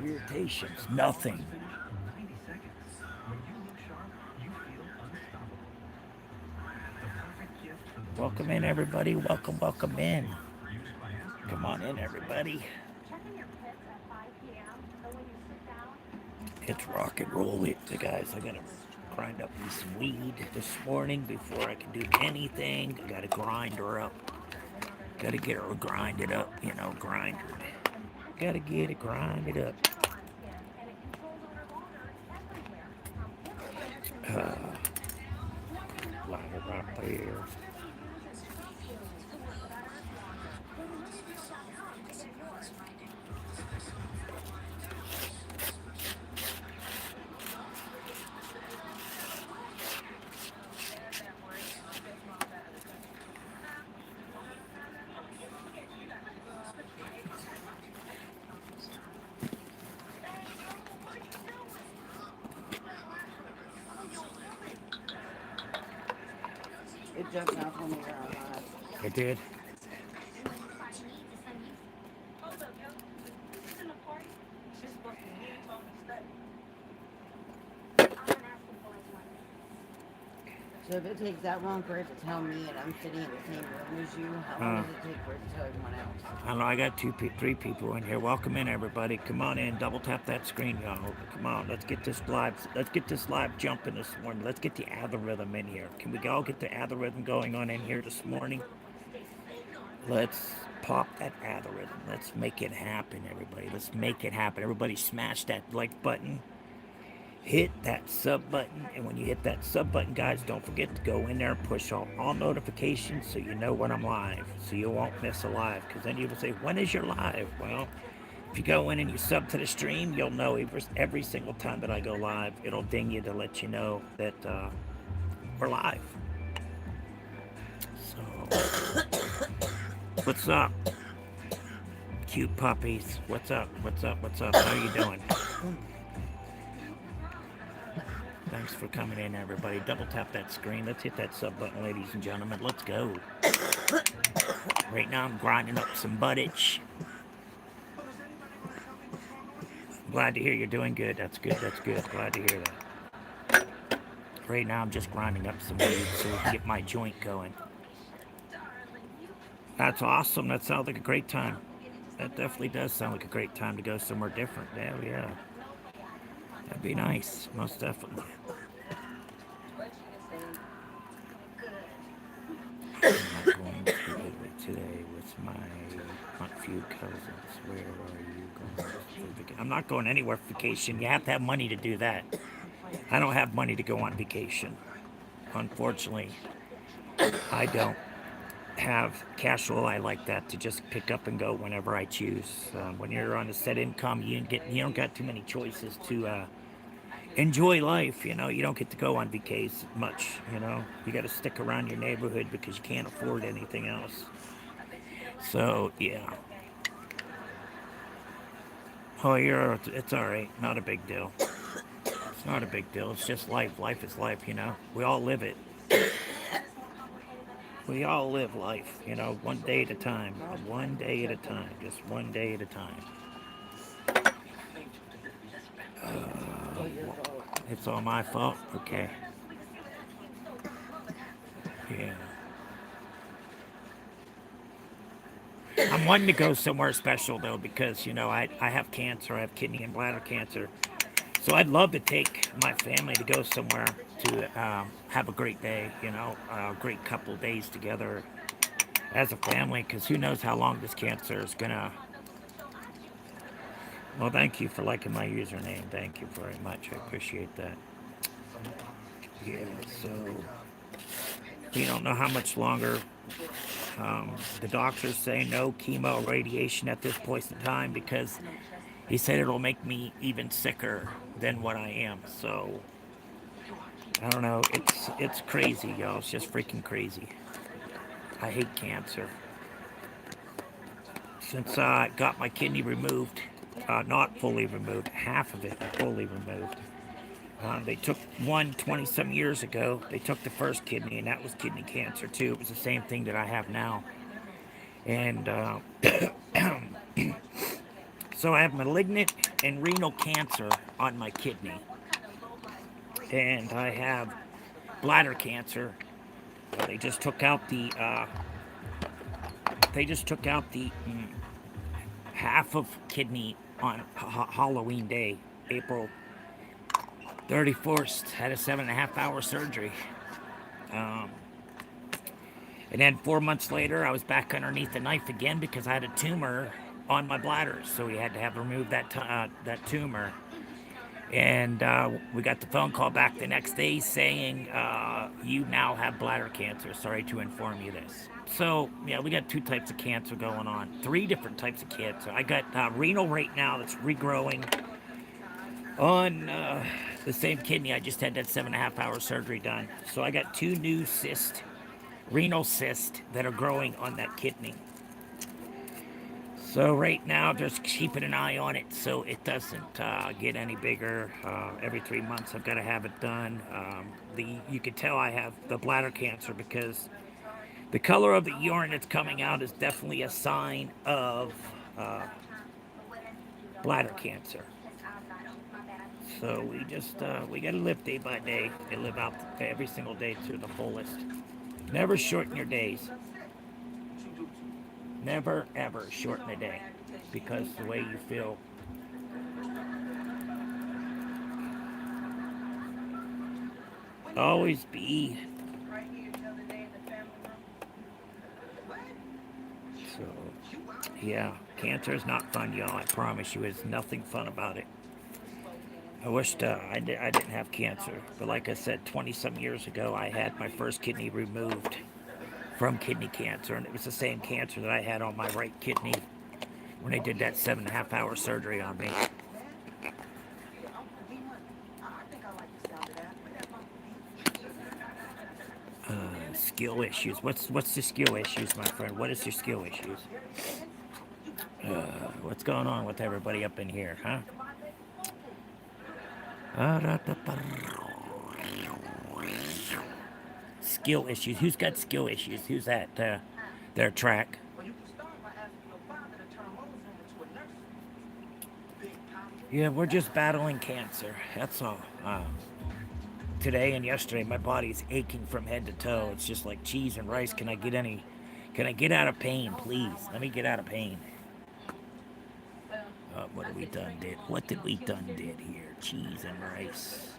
irritations, nothing. Welcome in, everybody. Welcome, welcome in. Come on in, everybody. It's rock and roll, guys. I gotta grind up this weed this morning before I can do anything. I gotta grind her up. Gotta get her grinded up, grinded. Gotta get it grinded up. Line it right there. It jumped off when we were on live. It did. So if it takes that long for it to tell me and I'm sitting in the same room as you, how long does it take for it to tell everyone else? I don't know. I got three people in here. Welcome in, everybody. Come on in. Double tap that screen, y'all. Come on. Let's get this live. Let's get this live jumping this morning. Let's get the algorithm in here. Can we all get the algorithm going on in here this morning? Let's pop that algorithm. Let's make it happen, everybody. Let's make it happen. Everybody smash that like button. Hit that sub button, and when you hit that sub button, guys, don't forget to go in there and push all notifications so you know when I'm live, so you won't miss a live, because then you will say, when is your live? Well, if you go in and you sub to the stream, you'll know every single time that I go live. It'll ding you to let you know that we're live. So, what's up? Cute puppies. What's up? What's up? What's up? How you doing? Thanks for coming in, everybody. Double tap that screen. Let's hit that sub button, ladies and gentlemen. Let's go. Right now, I'm grinding up some buttage. I'm glad to hear you're doing good. That's good. That's good. Glad to hear that. Right now, I'm just grinding up some weed so we can get my joint going. That's awesome. That sounds like a great time. That definitely does sound like a great time to go somewhere different. Hell yeah. That'd be nice. Most definitely. I'm going to Italy today with my few cousins. Where are you going for vacation? I'm not going anywhere for vacation. You have to have money to do that. I don't have money to go on vacation. Unfortunately, I don't have cash flow like that to just pick up and go whenever I choose. When you're on a set income, you don't got too many choices to enjoy life. You don't get to go on vacation much. You got to stick around your neighborhood because you can't afford anything else. So yeah. Oh, it's all right. Not a big deal. It's not a big deal. It's just life. Life is life. We all live it. We all live life, one day at a time. One day at a time. Just one day at a time. It's all my fault? Okay. Yeah. I'm wanting to go somewhere special, though, because, I have cancer. I have kidney and bladder cancer. So I'd love to take my family to go somewhere to have a great day, a great couple of days together as a family, because who knows how long this cancer is going to... Well, thank you for liking my username. Thank you very much. I appreciate that. Yeah, so we don't know how much longer. The doctors say no chemo radiation at this point in time because he said it'll make me even sicker than what I am. So I don't know. It's crazy, y'all. It's just freaking crazy. I hate cancer. Since I got my kidney removed, not fully removed, half of it fully removed. They took one 20-some years ago. They took the first kidney, and that was kidney cancer, too. It was the same thing that I have now. And so I have malignant and renal cancer on my kidney, and I have bladder cancer. They just took out the half of kidney on Halloween Day, April 31st. Had a 7.5 hour surgery. And then 4 months later, I was back underneath the knife again because I had a tumor on my bladder. So we had to have removed that tumor. And we got the phone call back the next day saying, you now have bladder cancer. Sorry to inform you this. So, yeah, we got 2 types of cancer going on. 3 different types of cancer. I got renal right now that's regrowing on the same kidney. I just had that 7.5 hour surgery done. So I got 2 new renal cysts that are growing on that kidney. So right now, just keeping an eye on it so it doesn't get any bigger. Every 3 months, I've got to have it done. You can tell I have the bladder cancer because the color of the urine that's coming out is definitely a sign of bladder cancer. So we got to live day by day and live out every single day to the fullest. Never shorten your days. Never, ever shorten a day because the way you feel. Always be. So, yeah, cancer is not fun, y'all. I promise you, there's nothing fun about it. I wished I didn't have cancer, but like I said, 20-some years ago, I had my first kidney removed from kidney cancer, and it was the same cancer that I had on my right kidney when they did that 7.5 hour surgery on me. Skill issues. What's the skill issues, my friend? What is your skill issues? What's going on with everybody up in here, huh? Skill issues. Who's got skill issues? Who's at their track? Yeah, we're just battling cancer. That's all. Today and yesterday, my body's aching from head to toe. It's just like cheese and rice. Can I get out of pain, please? Let me get out of pain. What have we done did? What did we done did here? Cheese and rice.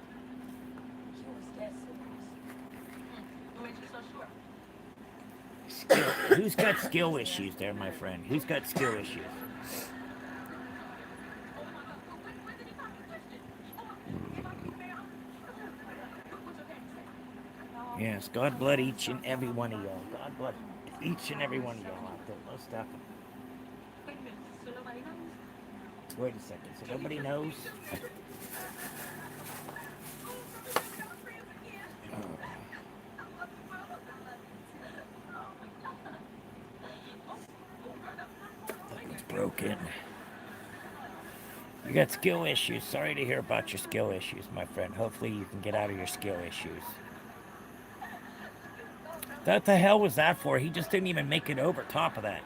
Who's got skill issues there, my friend? Who's got skill issues? Yes, God bless each and every one of y'all. God bless each and every one of y'all out there. Most definitely. Wait a second. So nobody knows? It's broken. You got skill issues. Sorry to hear about your skill issues, my friend. Hopefully you can get out of your skill issues. What the hell was that for? He just didn't even make it over top of that.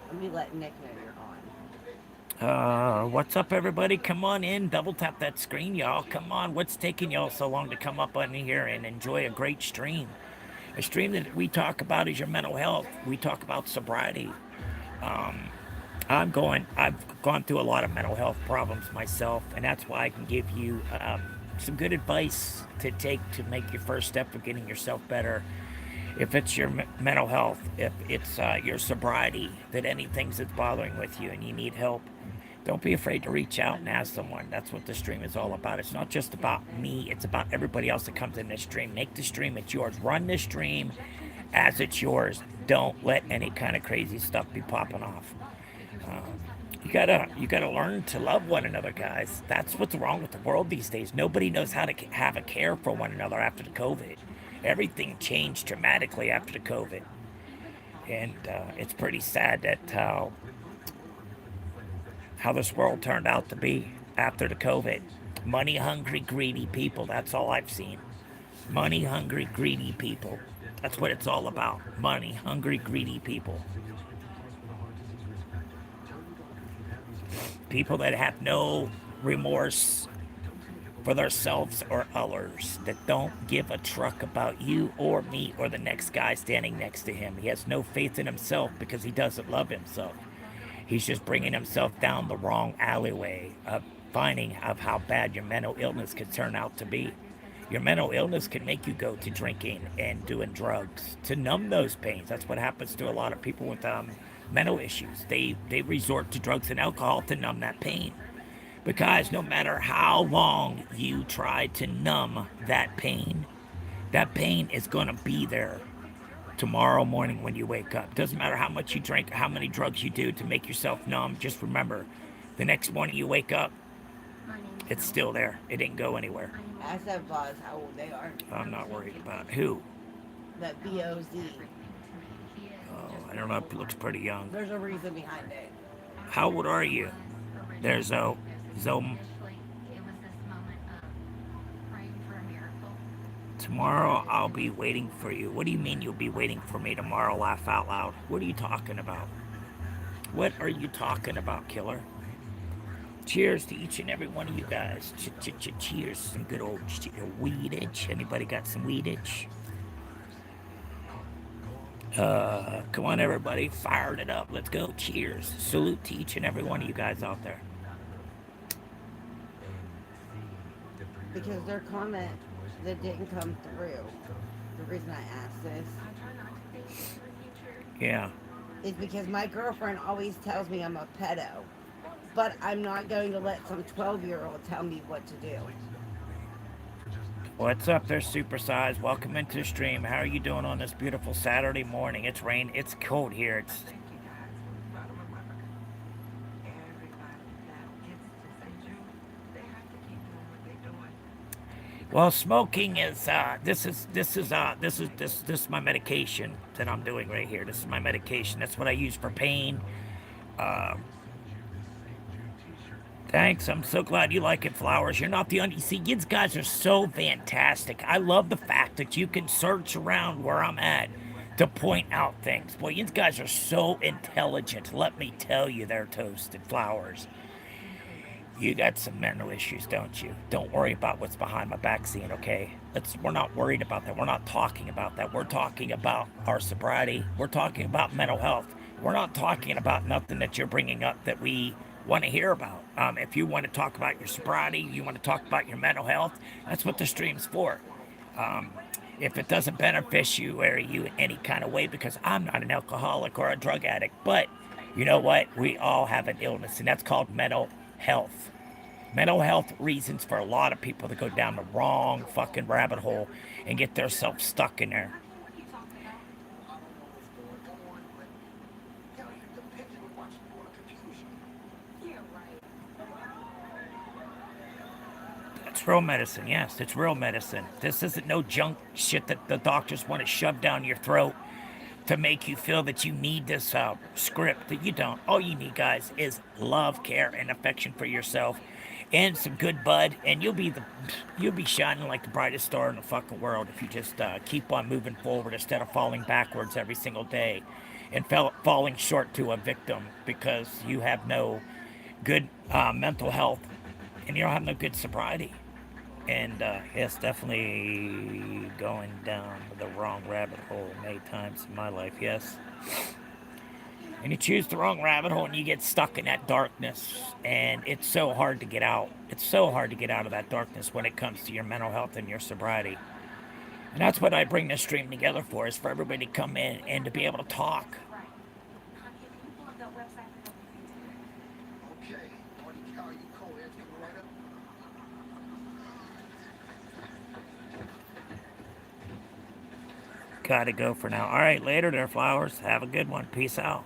Let me let Nick know you're on. What's up, everybody? Come on in. Double tap that screen, y'all. Come on. What's taking y'all so long to come up on here and enjoy a great stream? A stream that we talk about is your mental health. We talk about sobriety. I've gone through a lot of mental health problems myself, and that's why I can give you some good advice to take to make your first step for getting yourself better. If it's your mental health, if it's your sobriety, that anything that's bothering with you and you need help, don't be afraid to reach out and ask someone. That's what the stream is all about. It's not just about me. It's about everybody else that comes in this stream. Make the stream it's yours. Run the stream as it's yours. Don't let any kind of crazy stuff be popping off. You gotta learn to love one another, guys. That's what's wrong with the world these days. Nobody knows how to have a care for one another after the COVID. Everything changed dramatically after the COVID, and it's pretty sad that how this world turned out to be after the COVID. Money hungry, greedy people. That's all I've seen. Money hungry, greedy people. That's what it's all about. Money hungry, greedy people. People that have no remorse for themselves or others, that don't give a truck about you or me or the next guy standing next to him. He has no faith in himself because he doesn't love himself. He's just bringing himself down the wrong alleyway of finding of how bad your mental illness could turn out to be. Your mental illness can make you go to drinking and doing drugs to numb those pains. That's what happens to a lot of people with mental issues. They resort to drugs and alcohol to numb that pain. Because no matter how long you try to numb that pain is going to be there tomorrow morning when you wake up. Doesn't matter how much you drink, how many drugs you do to make yourself numb. Just remember, the next morning you wake up, it's still there. It didn't go anywhere. Ask that boss how old they are. I'm not worried about who. That BOZ. Oh, I don't know. It looks pretty young. There's a reason behind it. How old are you? There's Zoe. Tomorrow I'll be waiting for you. What do you mean you'll be waiting for me tomorrow? Laugh out loud. What are you talking about? What are you talking about, killer? Cheers to each and every one of you guys. Cheers. Some good old weedage. Anybody got some weedage? Come on, everybody. Fired it up. Let's go. Cheers. Salute to each and every one of you guys out there. Because their comment that didn't come through, the reason I asked this, yeah, is because my girlfriend always tells me I'm a pedo, but I'm not going to let some 12-year-old tell me what to do. What's up there, Supersize? Welcome into the stream. How are you doing on this beautiful Saturday morning? It's rain. It's cold here. It's well, smoking is this is my medication that I'm doing right here. This is my medication. That's what I use for pain. Thanks. I'm so glad you like it, Flowers. You're not the only. See, you guys are so fantastic. I love the fact that you can search around where I'm at to point out things. Boy, you guys are so intelligent. Let me tell you, they're toasted Flowers. You got some mental issues, don't you? Don't worry about what's behind my back scene, okay? We're not worried about that. We're not talking about that. We're talking about our sobriety. We're talking about mental health. We're not talking about nothing that you're bringing up that we want to hear about. If you want to talk about your sobriety, you want to talk about your mental health, that's what the stream's for. If it doesn't benefit you or you in any kind of way, because I'm not an alcoholic or a drug addict, but you know what? We all have an illness, and that's called mental health. Mental health reasons for a lot of people to go down the wrong fucking rabbit hole and get themselves stuck in there. That's real medicine, yes, it's real medicine. This isn't no junk shit that the doctors want to shove down your throat to make you feel that you need this script that you don't. All you need, guys, is love, care, and affection for yourself, and some good bud, and you'll be shining like the brightest star in the fucking world if you just keep on moving forward instead of falling backwards every single day and falling short to a victim because you have no good mental health and you don't have no good sobriety. And it's definitely going down the wrong rabbit hole many times in my life, yes. And you choose the wrong rabbit hole and you get stuck in that darkness. And it's so hard to get out. It's so hard to get out of that darkness when it comes to your mental health and your sobriety. And that's what I bring this stream together for, is for everybody to come in and to be able to talk. Gotta go for now. All right, later there, Flowers. Have a good one. Peace out.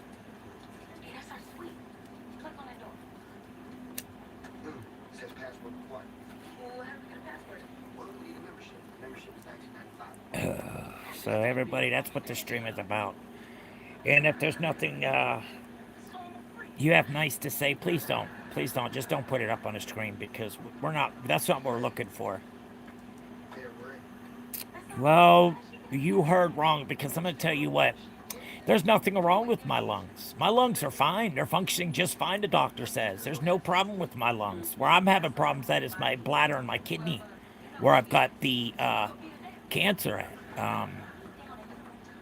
So everybody, that's what the stream is about. And if there's nothing you have nice to say, please don't. Please don't. Just don't put it up on the screen because that's not what we're looking for. Well, you heard wrong, because I'm going to tell you what. There's nothing wrong with my lungs. My lungs are fine. They're functioning just fine, the doctor says. There's no problem with my lungs. Where I'm having problems at is my bladder and my kidney, where I've got the cancer at.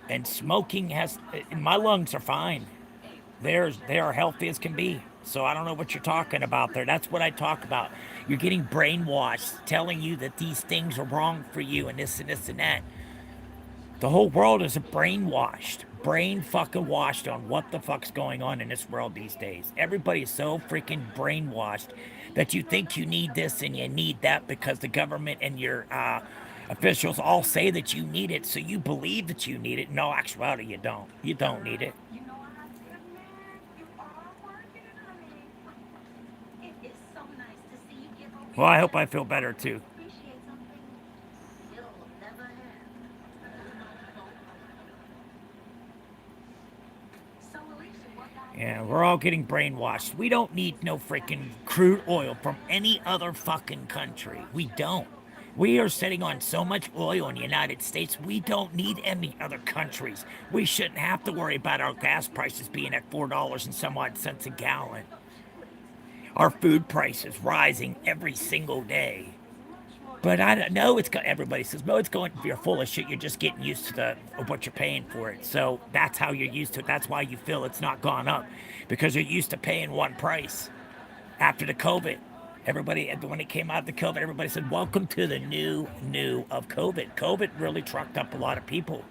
And smoking has, my lungs are fine. They are healthy as can be. So I don't know what you're talking about there. That's what I talk about. You're getting brainwashed, telling you that these things are wrong for you and this and that. The whole world is brainwashed, brain fucking washed on what the fuck's going on in this world these days. Everybody is so freaking brainwashed that you think you need this and you need that because the government and your officials all say that you need it, so you believe that you need it. No, actuality, you don't. You don't need it. Well, I hope I feel better too. Yeah, we're all getting brainwashed. We don't need no freaking crude oil from any other fucking country. We don't. We are sitting on so much oil in the United States, we don't need any other countries. We shouldn't have to worry about our gas prices being at $4 and some odd cents a gallon. Our food prices rising every single day. But I don't know. Everybody says, "No, it's going." You're full of shit. You're just getting used to what you're paying for it. So that's how you're used to it. That's why you feel it's not gone up, because you're used to paying one price. After the COVID, everybody when it came out of the COVID, everybody said, "Welcome to the new of COVID." COVID really trucked up a lot of people.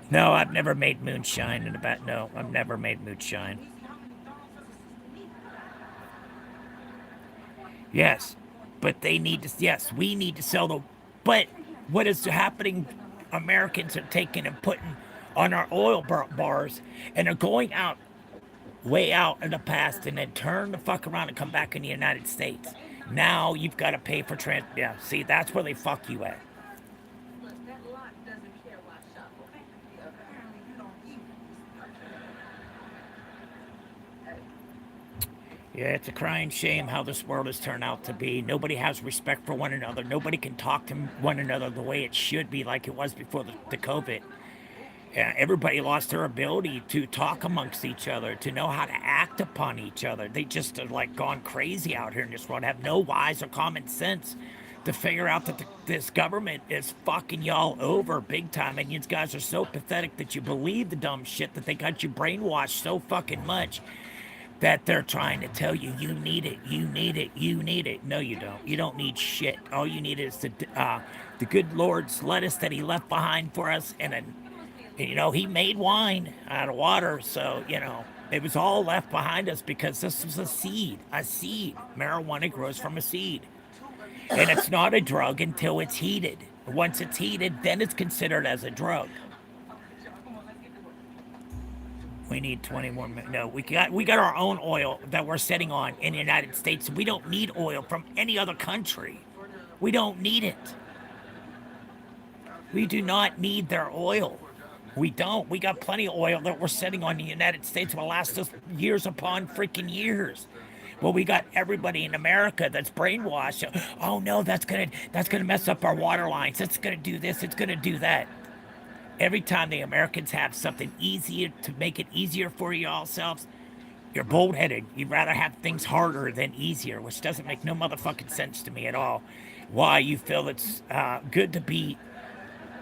No, I've never made moonshine in about. No, I've never made moonshine. Yes, but they need to. Yes, we need to sell the. But what is happening? Americans are taking and putting on our oil bars, and are going out, way out in the past, and then turn the fuck around and come back in the United States. Now you've got to pay for trans. Yeah, see, that's where they fuck you at. Yeah, it's a crying shame how this world has turned out to be. Nobody has respect for one another. Nobody can talk to one another the way it should be, like it was before the COVID. Everybody lost their ability to talk amongst each other, to know how to act upon each other. They just are like gone crazy out here in this world, have no wise or common sense to figure out that this government is fucking y'all over big time. And you guys are so pathetic that you believe the dumb shit that they got you brainwashed so fucking much that they're trying to tell you you need it, you need it, you need it. No, you don't. You don't need shit. All you need is the good Lord's lettuce that He left behind for us, and He made wine out of water, so it was all left behind us because this was a seed. A seed. Marijuana grows from a seed, and it's not a drug until it's heated. Once it's heated, then it's considered as a drug. We need 20 more minutes. No, we got our own oil that we're sitting on in the United States. We don't need oil from any other country. We don't need it. We do not need their oil. We don't. We got plenty of oil that we're sitting on in the United States will last us years upon freaking years. Well, we got everybody in America that's brainwashed. Oh no, that's gonna mess up our water lines. It's gonna do this. It's gonna do that. Every time the Americans have something easier to make it easier for yourselves, you're bullheaded. You'd rather have things harder than easier, which doesn't make no motherfucking sense to me at all. Why you feel it's good to be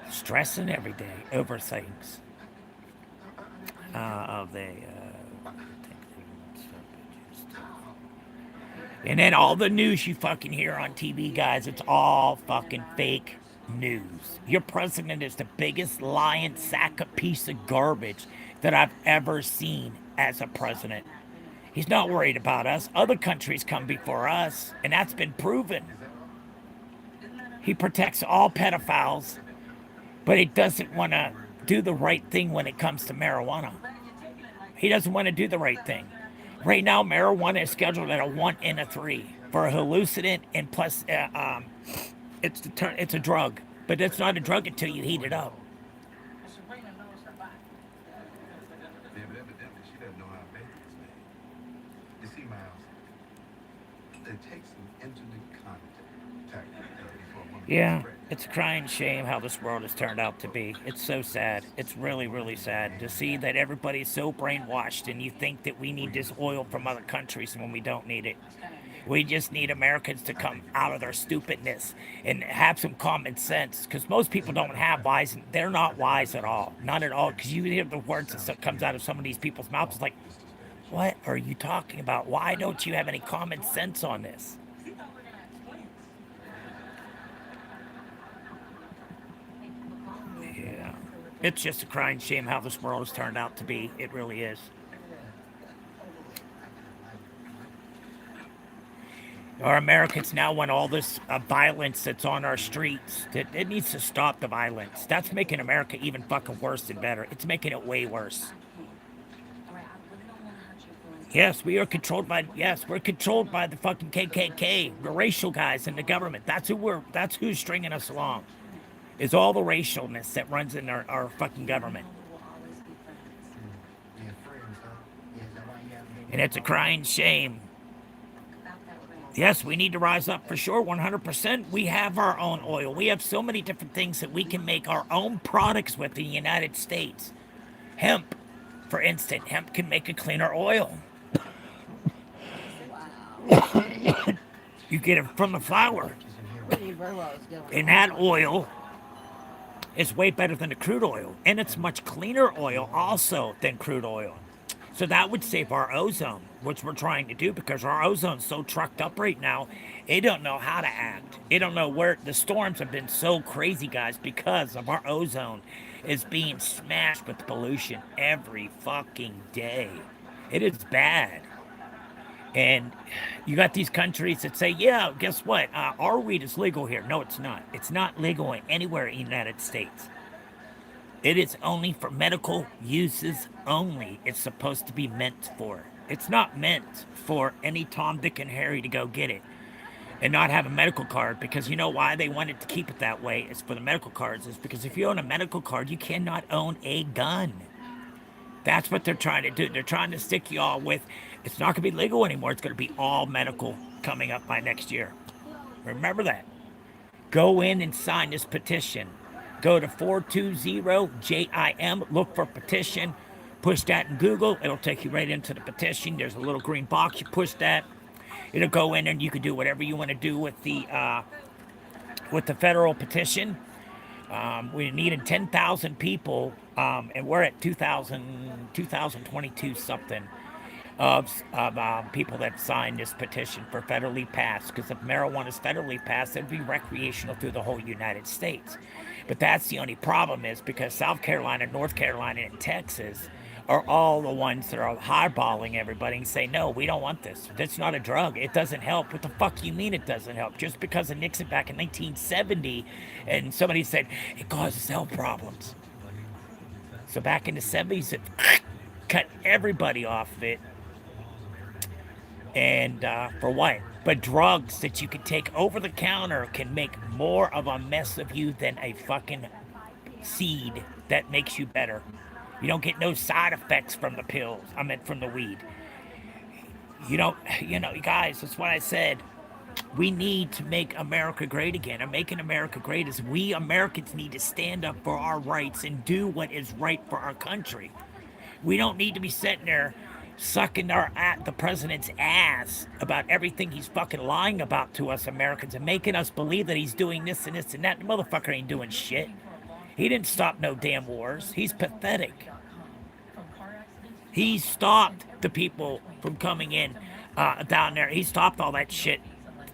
stressing every day over things. They and then all the news you fucking hear on TV, guys, it's all fucking fake news. Your president is the biggest lying sack of piece of garbage that I've ever seen as a president. He's not worried about us. Other countries come before us, and that's been proven. He protects all pedophiles, but he doesn't want to do the right thing when it comes to marijuana. He doesn't want to do the right thing. Right now, marijuana is scheduled at a 1 and a 3 for a hallucinant, and plus, it's a drug, but it's not a drug until you heat it up. Yeah, but evidently she doesn't know how to make this thing. You see, Miles, it takes some intimate contact before a woman can Yeah, spread. It's a crying shame how this world has turned out to be. It's so sad. It's really, really sad to see that everybody's so brainwashed and you think that we need this oil from other countries when we don't need it. We just need Americans to come out of their stupidness and have some common sense. Because most people don't have wise, and they're not wise at all, not at all. Because you hear the words that comes out of some of these people's mouths, it's like, what are you talking about? Why don't you have any common sense on this? Yeah, it's just a crying shame how this world has turned out to be. It really is. Our Americans now want all this violence that's on our streets. It needs to stop the violence. That's making America even fucking worse than better. It's making it way worse. Yes, we are controlled by. Yes, we're controlled by the fucking KKK, the racial guys in the government. That's who we're. That's who's stringing us along. Is all the racialness that runs in our fucking government, and it's a crying shame. Yes, we need to rise up for sure, 100%. We have our own oil. We have so many different things that we can make our own products with in the United States. Hemp, for instance, hemp can make a cleaner oil. You get it from the flower. And that oil is way better than the crude oil. And it's much cleaner oil also than crude oil. So that would save our ozone, which we're trying to do because our ozone's so trucked up right now. They don't know how to act. They don't know where the storms have been so crazy, guys, because of our ozone is being smashed with pollution every fucking day. It is bad. And you got these countries that say, yeah, guess what? Our weed is legal here. No, it's not. It's not legal anywhere in the United States. It is only for medical uses only. It's supposed to be meant for. It's not meant for any Tom, Dick, and Harry to go get it and not have a medical card, because you know why they wanted to keep it that way? It's for the medical cards. Is because if you own a medical card, you cannot own a gun. That's what they're trying to do. They're trying to stick you all with, it's not going to be legal anymore. It's going to be all medical coming up by next year. Remember that. Go in and sign this petition. Go to 420-JIM, look for petition, push that in Google. It'll take you right into the petition. There's a little green box. You push that. It'll go in and you can do whatever you want to do with the federal petition. We needed 10,000 people, and we're at 2,022 something of people that signed this petition for federally passed. Because if marijuana is federally passed, it'd be recreational through the whole United States. But that's the only problem, is because South Carolina, North Carolina, and Texas are all the ones that are highballing everybody and say, no, we don't want this. That's not a drug. It doesn't help. What the fuck do you mean it doesn't help? Just because of Nixon back in 1970 and somebody said it causes health problems. So back in the 70s, it cut everybody off of it. And for what? But drugs that you can take over the counter can make more of a mess of you than a fucking seed that makes you better. You don't get no side effects from the pills. I meant from the weed. You know, guys, that's what I said. We need to make America great again. And making America great is we Americans need to stand up for our rights and do what is right for our country. We don't need to be sitting there sucking the president's ass about everything he's fucking lying about to us Americans and making us believe that he's doing this and this and that. The motherfucker ain't doing shit. He didn't stop no damn wars. He's pathetic. He stopped the people from coming in down there. He stopped all that shit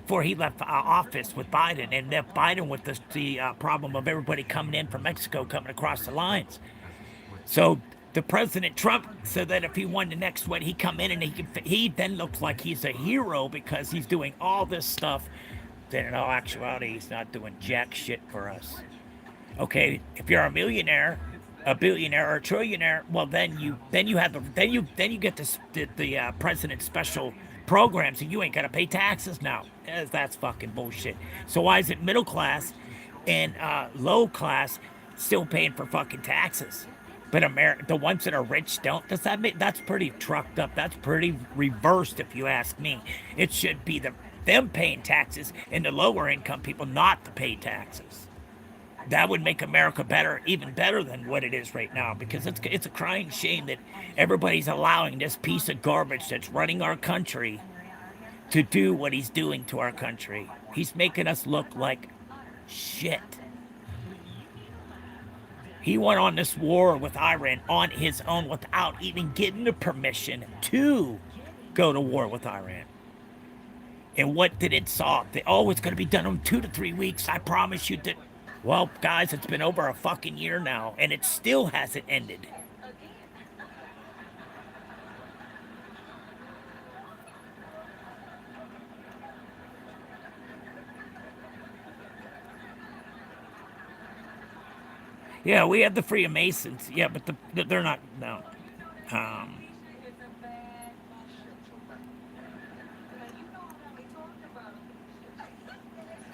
before he left office with Biden, and left Biden with the problem of everybody coming in from Mexico, coming across the lines. So the President Trump said that if he won the next one, he'd come in and he then looks like he's a hero because he's doing all this stuff. Then in all actuality, he's not doing jack shit for us. Okay, if you're a millionaire, a billionaire, or a trillionaire, well then you get the president's special programs and you ain't gotta pay taxes now. That's fucking bullshit. So why is it middle class and low class still paying for fucking taxes? But the ones that are rich don't? Does that make, that's pretty trucked up. That's pretty reversed if you ask me. It should be them paying taxes and the lower income people not to pay taxes. That would make America better, even better than what it is right now, because it's a crying shame that everybody's allowing this piece of garbage that's running our country to do what he's doing to our country. He's making us look like shit. He went on this war with Iran on his own without even getting the permission to go to war with Iran. And what did it solve? Oh, it's going to be done in 2 to 3 weeks. I promise you that. Well, guys, it's been over a fucking year now, and it still hasn't ended. Yeah, we have the Freemasons. Yeah, but they're not, no.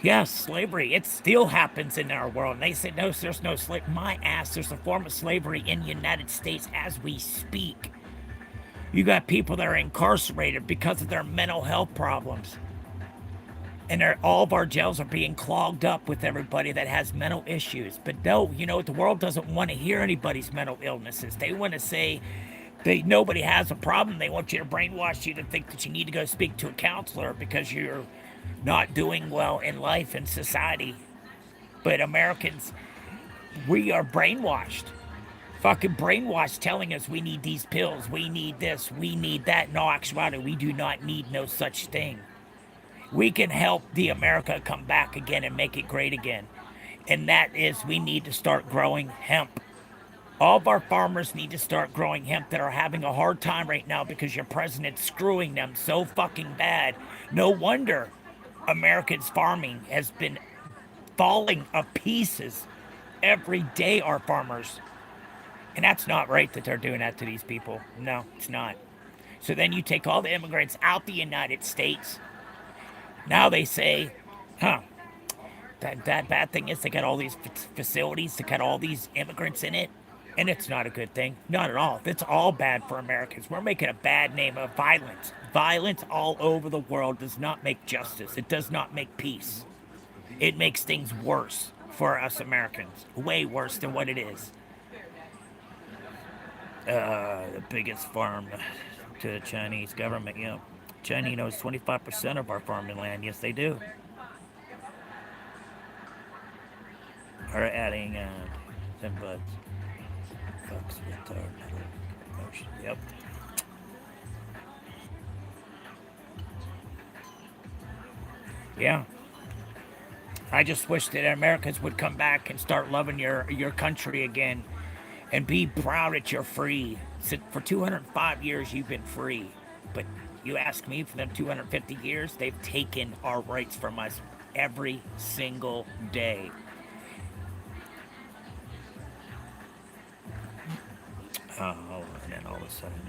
Yes, slavery. It still happens in our world. And they say, no, there's no slavery. My ass, there's a form of slavery in the United States as we speak. You got people that are incarcerated because of their mental health problems. And all of our jails are being clogged up with everybody that has mental issues. But no, you know, the world doesn't want to hear anybody's mental illnesses. They want to say nobody has a problem. They want you to brainwash you to think that you need to go speak to a counselor because you're not doing well in life and society. But Americans, we are brainwashed. Fucking brainwashed, telling us we need these pills, we need this, we need that. No, actuality, we do not need no such thing. We can help the America come back again and make it great again. And that is, we need to start growing hemp. All of our farmers need to start growing hemp that are having a hard time right now because your president's screwing them so fucking bad. No wonder Americans' farming has been falling to pieces every day, our farmers. And that's not right that they're doing that to these people. No, it's not. So then you take all the immigrants out the United States. Now they say, that bad thing is they got all these facilities, they got all these immigrants in it. And it's not a good thing. Not at all. It's all bad for Americans. We're making a bad name of violence. Violence all over the world does not make justice. It does not make peace. It makes things worse for us Americans. Way worse than what it is. The biggest farm to the Chinese government, you know. China knows 25% of our farming land. Yes, they do. Are adding 10 bucks. Fucks with our metal motion. Yep. Yeah. I just wish that Americans would come back and start loving your country again and be proud that you're free. For 205 years, you've been free. But you ask me, for them 250 years, they've taken our rights from us every single day. Oh, and then all of a sudden,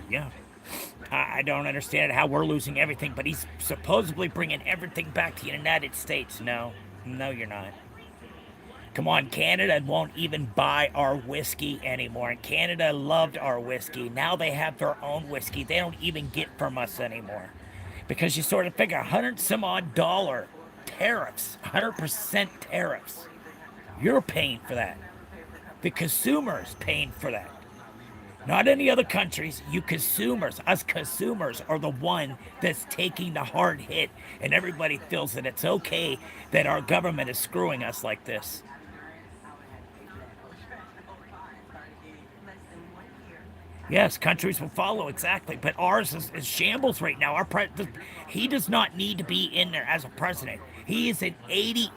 yeah. I don't understand how we're losing everything, but he's supposedly bringing everything back to the United States. No, you're not. Come on, Canada won't even buy our whiskey anymore. And Canada loved our whiskey. Now they have their own whiskey. They don't even get from us anymore. Because you sort of figure $100-some-odd tariffs, 100% tariffs. You're paying for that. The consumer's paying for that. Not any other countries. You consumers, us consumers, are the one that's taking the hard hit. And everybody feels that it's okay that our government is screwing us like this. Yes, countries will follow, exactly. But ours is shambles right now. He does not need to be in there as a president. He is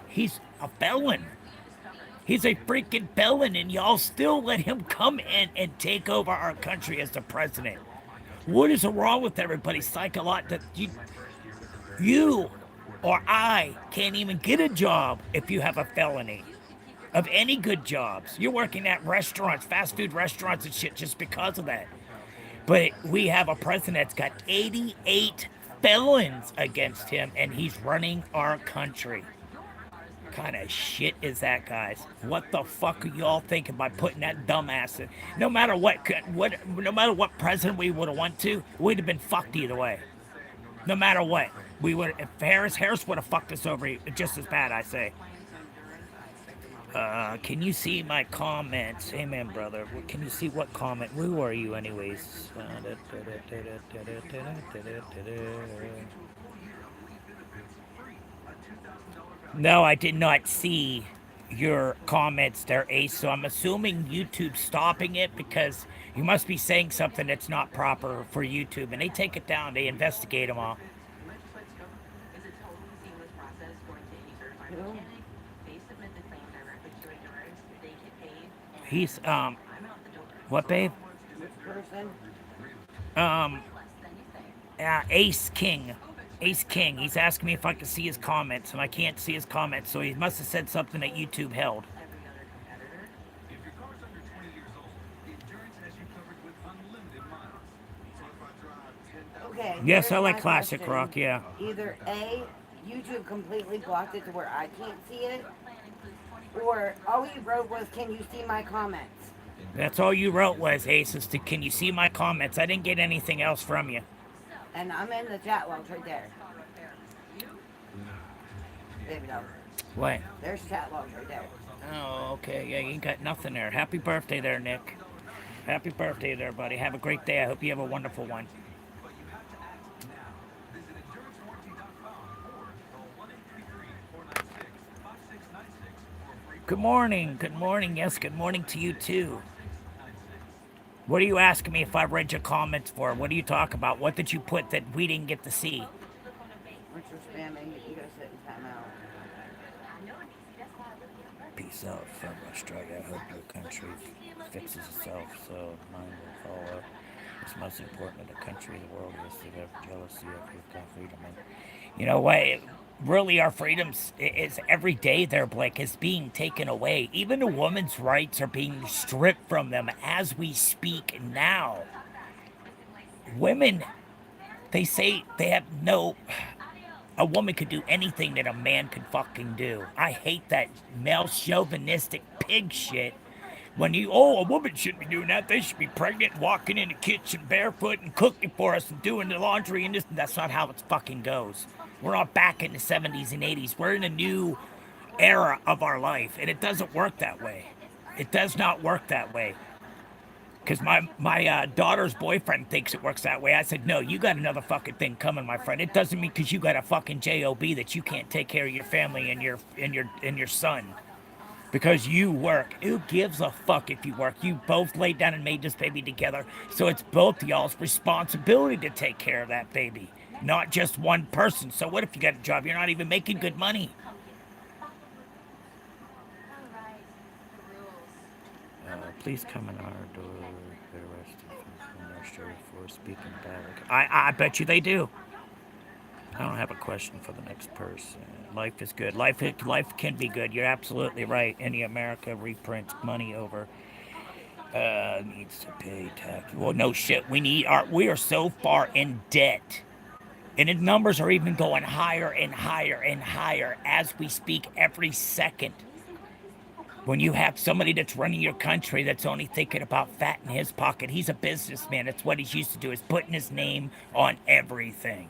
he's a felon. He's a freaking felon, and y'all still let him come in and take over our country as the president. What is wrong with everybody? That you or I can't even get a job if you have a felony. Of any good jobs. You're working at restaurants, fast food restaurants and shit just because of that. But we have a president that's got 88 felons against him, and he's running our country. What kind of shit is that, guys? What the fuck are y'all thinking by putting that dumbass in? No matter what president we would have went to, we'd have been fucked either way. No matter what. If Harris would have fucked us over just as bad, I say. Can you see my comments? Amen, brother. Can you see what comment? Who are you, anyways? No, I did not see your comments there, Ace. So I'm assuming YouTube's stopping it because you must be saying something that's not proper for YouTube, and they take it down. They investigate them all. Who? He's what, babe? Which person? Um, Ace King. Ace King. He's asking me if I can see his comments, and I can't see his comments, so he must have said something that YouTube held. If your car's under 20 years old, Endurance has you covered with unlimited miles. So if I drive 10,000. Okay. Yes, I here's like my classic question. rock, yeah. Either A, YouTube completely blocked it to where I can't see it, or all you wrote was, "Can you see my comments?" That's all you wrote was, Ace, is to, can you see my comments? I didn't get anything else from you. And I'm in the chat logs right there. Baby dog. What? There's chat logs right there. Oh, okay. Yeah, you ain't got nothing there. Happy birthday there, Nick. Happy birthday there, buddy. Have a great day. I hope you have a wonderful one. Good morning. Good morning. Yes, good morning to you, too. What are you asking me if I read your comments for? What do you talk about? What did you put that we didn't get to see? Once you're spamming, you go sit in timeout. Peace out from Australia. I hope your country fixes itself so mine will follow. It's most important that the country, the world is to have jealousy of your freedom. And you know what? Really, our freedoms is every day there, Blake, is being taken away. Even a woman's rights are being stripped from them as we speak now. Women, they say they have no. A woman could do anything that a man could fucking do. I hate that male chauvinistic pig shit. When a woman shouldn't be doing that. They should be pregnant, walking in the kitchen barefoot and cooking for us and doing the laundry and this. That's not how it fucking goes. We're not back in the 70s and 80s. We're in a new era of our life, and it doesn't work that way. It does not work that way. Because my daughter's boyfriend thinks it works that way. I said, no, you got another fucking thing coming, my friend. It doesn't mean because you got a fucking job that you can't take care of your family and your son. Because you work. Who gives a fuck if you work? You both laid down and made this baby together. So it's both y'all's responsibility to take care of that baby, not just one person. So what if you got a job? You're not even making good money. Please come in our door. They're arrested from Australia for speaking bad. I bet you they do. I don't have a question for the next person. Life is good. Life can be good. You're absolutely right. Any America reprints money over needs to pay tax. Well, no shit. We are so far in debt. And the numbers are even going higher and higher and higher as we speak every second. When you have somebody that's running your country that's only thinking about fat in his pocket, he's a businessman. That's what he's used to do, is putting his name on everything.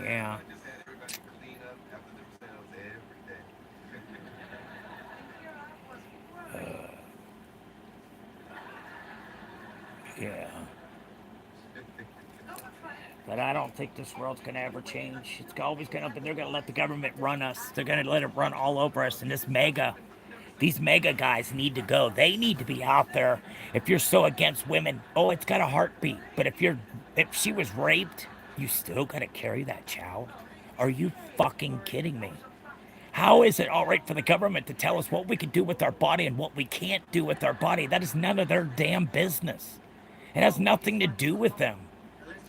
Yeah. Yeah. But I don't think this world's going to ever change. It's always going to, but they're going to let the government run us. They're going to let it run all over us. And these mega guys need to go. They need to be out there. If you're so against women, it's got a heartbeat. But if she was raped, you still got to carry that child? Are you fucking kidding me? How is it all right for the government to tell us what we can do with our body and what we can't do with our body? That is none of their damn business. It has nothing to do with them.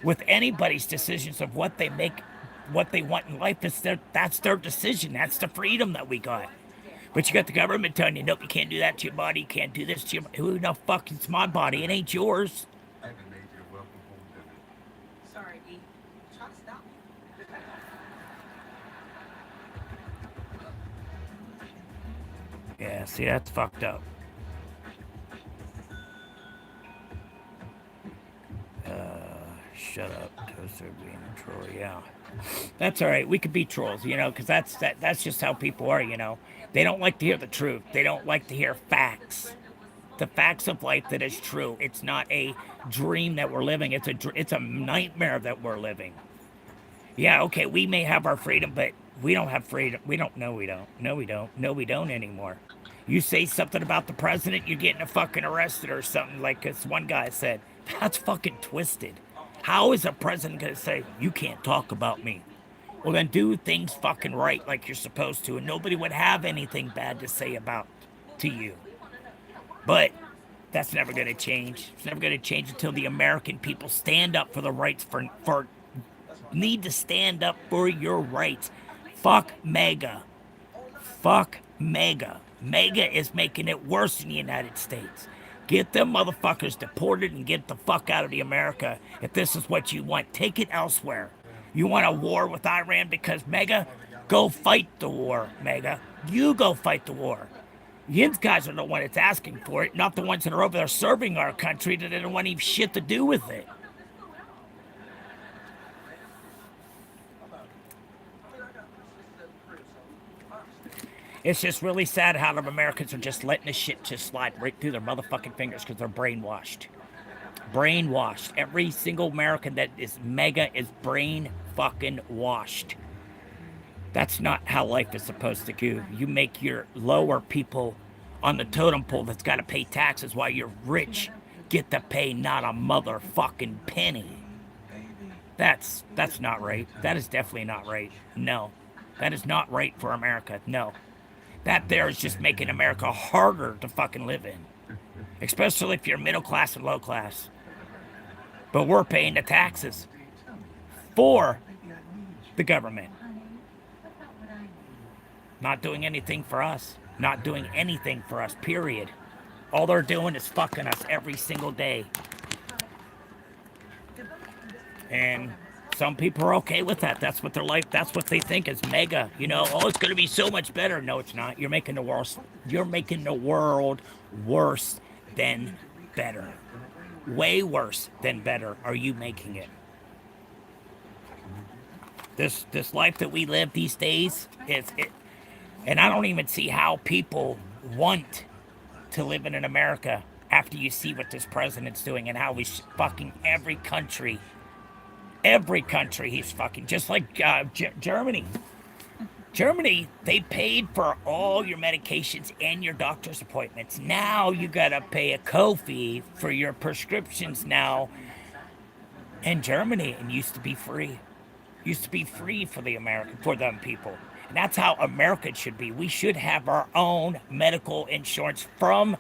With anybody's decisions of what they make, what they want in life, that's their decision. That's the freedom that we got. But you got the government telling you, nope, you can't do that to your body. You can't do this to your body. Who the fuck, it's my body. It ain't yours. Sorry, E. Try to stop me. Yeah, see, that's fucked up. Shut up, Toaster being a troll. Yeah, that's all right. We could be trolls, because that's just how people are. They don't like to hear the truth. They don't like to hear facts. The facts of life that is true. It's not a dream that we're living. It's a nightmare that we're living. Yeah, okay, we may have our freedom, but we don't have freedom. We don't. No, we don't. No, we don't. No, we don't anymore. You say something about the president, you're getting fucking arrested or something, like this one guy said. That's fucking twisted. How is a president gonna say, you can't talk about me? Well, then do things fucking right like you're supposed to, and nobody would have anything bad to say about to you. But that's never gonna change. It's never gonna change until the American people stand up for the rights for need to stand up for your rights. Fuck MAGA. Fuck MAGA. MAGA is making it worse in the United States. Get them motherfuckers deported and get the fuck out of the America. If this is what you want, take it elsewhere. You want a war with Iran because MAGA? Go fight the war, MAGA. You go fight the war. These guys are the ones that's asking for it, not the ones that are over there serving our country that don't want any shit to do with it. It's just really sad how the Americans are just letting this shit just slide right through their motherfucking fingers because they're brainwashed. Brainwashed. Every single American that is MAGA is brain fucking washed. That's not how life is supposed to go. You make your lower people on the totem pole that's got to pay taxes while you're rich get to pay not a motherfucking penny. That's not right. That is definitely not right. No. That is not right for America. No. That there is just making America harder to fucking live in. Especially if you're middle class and low class. But we're paying the taxes for the government. Not doing anything for us. Not doing anything for us, period. All they're doing is fucking us every single day. And some people are okay with that. That's what their life, that's what they think is MAGA. Oh, it's going to be so much better. No, it's not. You're making the world worse than better. Way worse than better are you making it. This life that we live these days, and I don't even see how people want to live in America after you see what this president's doing and how he's fucking every country he's fucking, just like Germany. Germany, they paid for all your medications and your doctor's appointments. Now you gotta pay a co-fee for your prescriptions now. In Germany, it used to be free. Used to be free for them people. And that's how America should be. We should have our own medical insurance from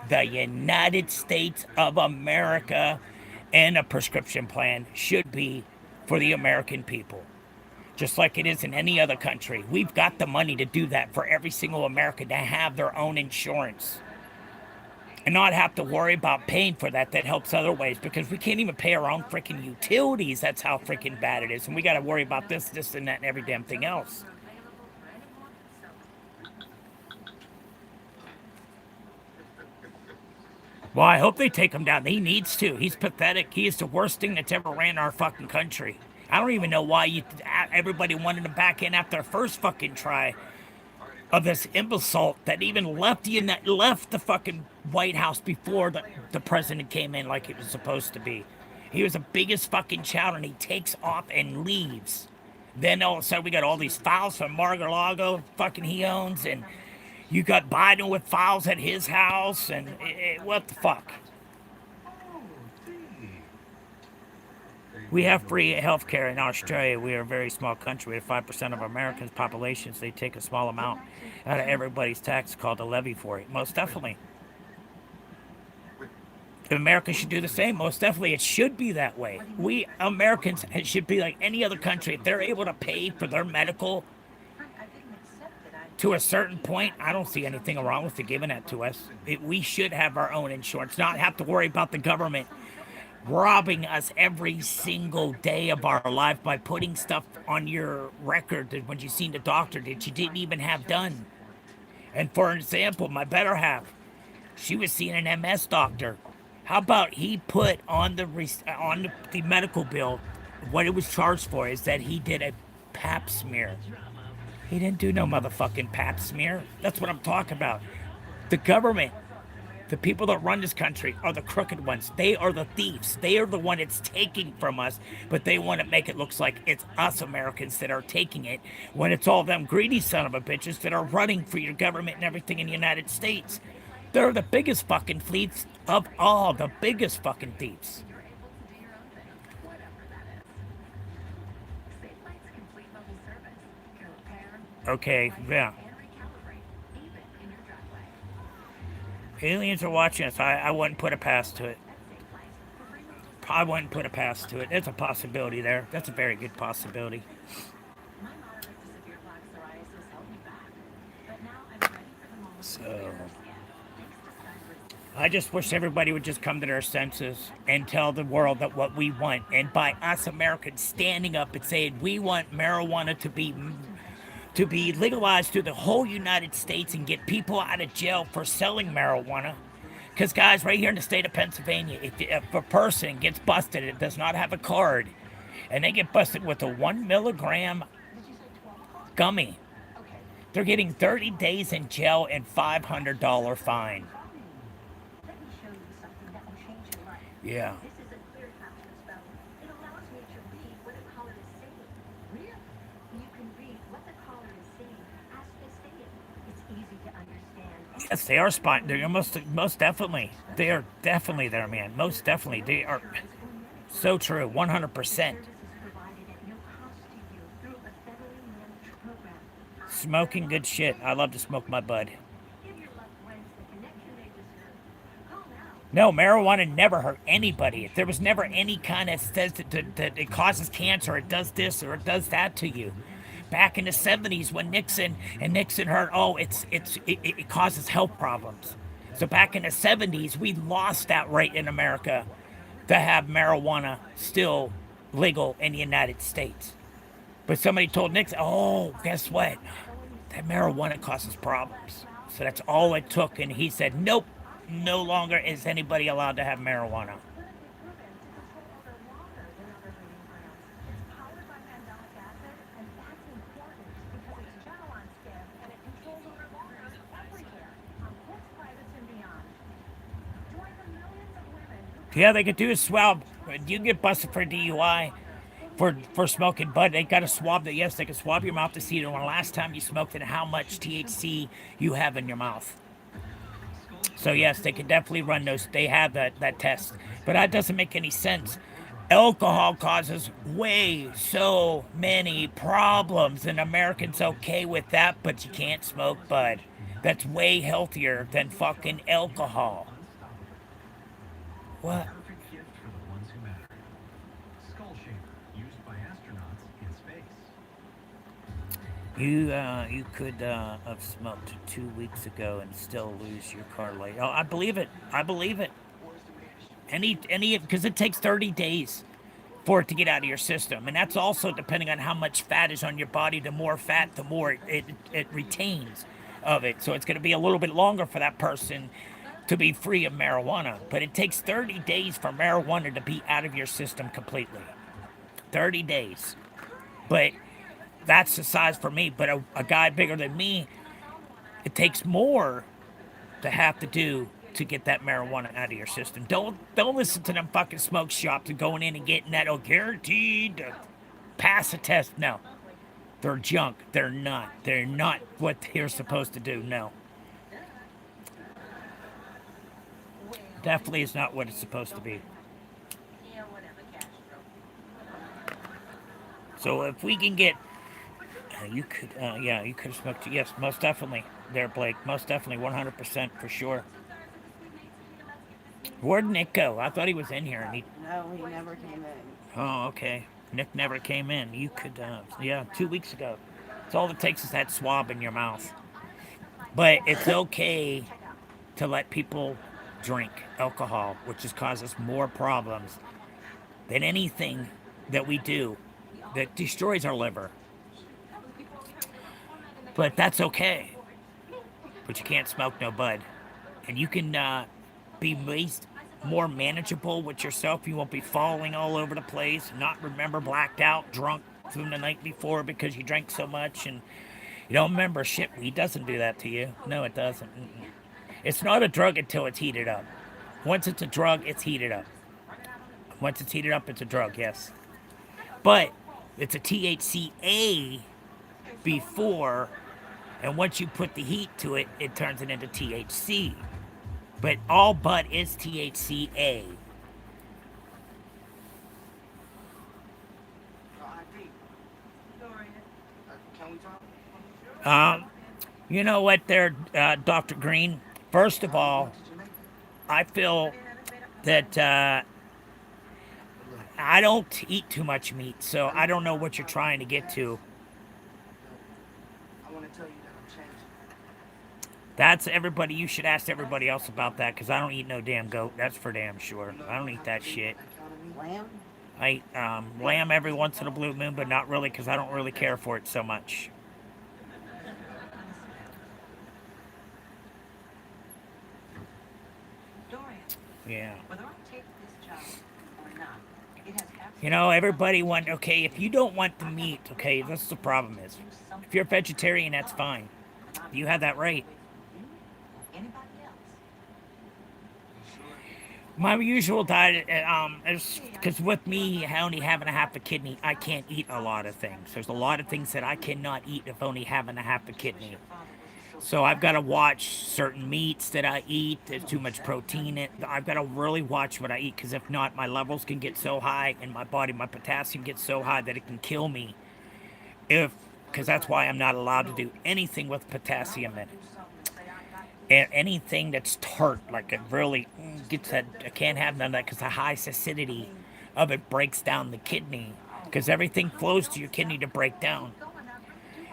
the United States of America, and a prescription plan should be for the American people. Just like it is in any other country. We've got the money to do that for every single American to have their own insurance. And not have to worry about paying for that. That helps other ways because we can't even pay our own freaking utilities. That's how freaking bad it is. And we got to worry about this, and that, and every damn thing else. Well, I hope they take him down. He needs to. He's pathetic. He is the worst thing that's ever ran our fucking country. I don't even know why everybody wanted him back in after the first fucking try of this imbecile that even left the fucking White House before the president came in like it was supposed to be. He was the biggest fucking child, and he takes off and leaves. Then all of a sudden we got all these files from Mar-a-Lago fucking he owns, and you got Biden with files at his house, and what the fuck? We have free health care in Australia. We are a very small country. We have 5% of Americans' populations. They take a small amount out of everybody's tax called a levy for it. Most definitely. If America should do the same, most definitely it should be that way. We Americans should be like any other country. If they're able to pay for their medical to a certain point, I don't see anything wrong with it giving that to us. We should have our own insurance, not have to worry about the government robbing us every single day of our life by putting stuff on your record that when you seen the doctor that you didn't even have done. And for example, my better half, she was seeing an MS doctor. How about he put on the medical bill what it was charged for is that he did a pap smear. He didn't do no motherfucking pap smear. That's what I'm talking about. The government, the people that run this country are the crooked ones. They are the thieves. They are the one that's taking from us, but they want to make it look like it's us Americans that are taking it when it's all them greedy son of a bitches that are running for your government and everything in the United States. They're the biggest fucking thieves of all, the biggest fucking thieves. Okay, yeah. Aliens are watching us. I wouldn't put a past to it. I wouldn't put a past to it. There's a possibility there. That's a very good possibility. So, I just wish everybody would just come to their senses and tell the world that what we want. And by us Americans standing up and saying we want marijuana to be legalized through the whole United States and get people out of jail for selling marijuana. Because, guys, right here in the state of Pennsylvania, if a person gets busted and does not have a card, and they get busted with a 1 milligram gummy, they're getting 30 days in jail and $500 fine. Yeah. Yes, they are spot. They're most definitely. They are definitely there, man. Most definitely, they are. So true. 100%. Smoking good shit. I love to smoke my bud. No, marijuana never hurt anybody. There was never any kind of says that it causes cancer, it does this or it does that to you. Back in the 70s when Nixon heard, oh, it causes health problems. So back in the 70s, we lost that right in America to have marijuana still legal in the United States. But somebody told Nixon, oh, guess what? That marijuana causes problems. So that's all it took. And he said, nope, no longer is anybody allowed to have marijuana. Yeah, they could do a swab. You can get busted for DUI for smoking bud. They got a swab that, yes, they can swab your mouth to see when the last time you smoked and how much THC you have in your mouth. So yes, they can definitely run those. They have that test. But that doesn't make any sense. Alcohol causes way so many problems, and Americans okay with that, but you can't smoke bud. That's way healthier than fucking alcohol. What? You could have smoked 2 weeks ago and still lose your car light. Oh, I believe it. I believe it. Because it takes 30 days for it to get out of your system, and that's also depending on how much fat is on your body. The more fat, the more it retains of it. So it's going to be a little bit longer for that person to be free of marijuana. But it takes 30 days for marijuana to be out of your system completely. 30 days. But that's the size for me. But a guy bigger than me, it takes more to have to do to get that marijuana out of your system. Don't listen to them fucking smoke shops and going in and getting that, oh, guaranteed to pass a test. No. They're junk. They're not. They're not what they're supposed to do. No. Definitely is not what it's supposed to be. So if we can get, you could have smoked. Yes, most definitely. There, Blake. Most definitely, 100% for sure. Where'd Nick go? I thought he was in here. No, he never came in. Oh, okay. Nick never came in. You could, 2 weeks ago. It's all it takes is that swab in your mouth. But it's okay to let people drink alcohol, which just causes more problems than anything that we do that destroys our liver. But that's okay. but you can't smoke no bud. And you can be more manageable with yourself. You won't be falling all over the place, not remember blacked out, drunk from the night before because you drank so much and you don't remember shit. Weed doesn't do that to you. No, it doesn't. Mm-mm. It's not a drug until it's heated up. Once it's a drug, it's heated up. Once it's heated up, it's a drug, yes. But it's a THCA before, and once you put the heat to it, it turns it into THC. But all bud is THCA. ID. Dorian. Can we talk? You know what, there, Dr. Green? First of all, I feel that I don't eat too much meat, so I don't know what you're trying to get to. I want to tell you that I'm changing. That's everybody. You should ask everybody else about that because I don't eat no damn goat. That's for damn sure. I don't eat that shit. Lamb? I eat lamb every once in a blue moon, but not really because I don't really care for it so much. Dorian, Yeah. whether I take this job or not, it has You know, everybody want, okay, if you don't want the meat, okay, that's the problem is. If you're a vegetarian, that's fine. You have that right. anybody else. My usual diet, is because with me only having a half a kidney, I can't eat a lot of things. There's a lot of things that I cannot eat if only having a half a kidney. So I've got to watch certain meats that I eat. There's too much protein in it. I've got to really watch what I eat because if not, my levels can get so high in my body, my potassium gets so high that it can kill me. Because that's why I'm not allowed to do anything with potassium in it. And anything that's tart, like it really gets that, I can't have none of that because the high acidity of it breaks down the kidney. Because everything flows to your kidney to break down.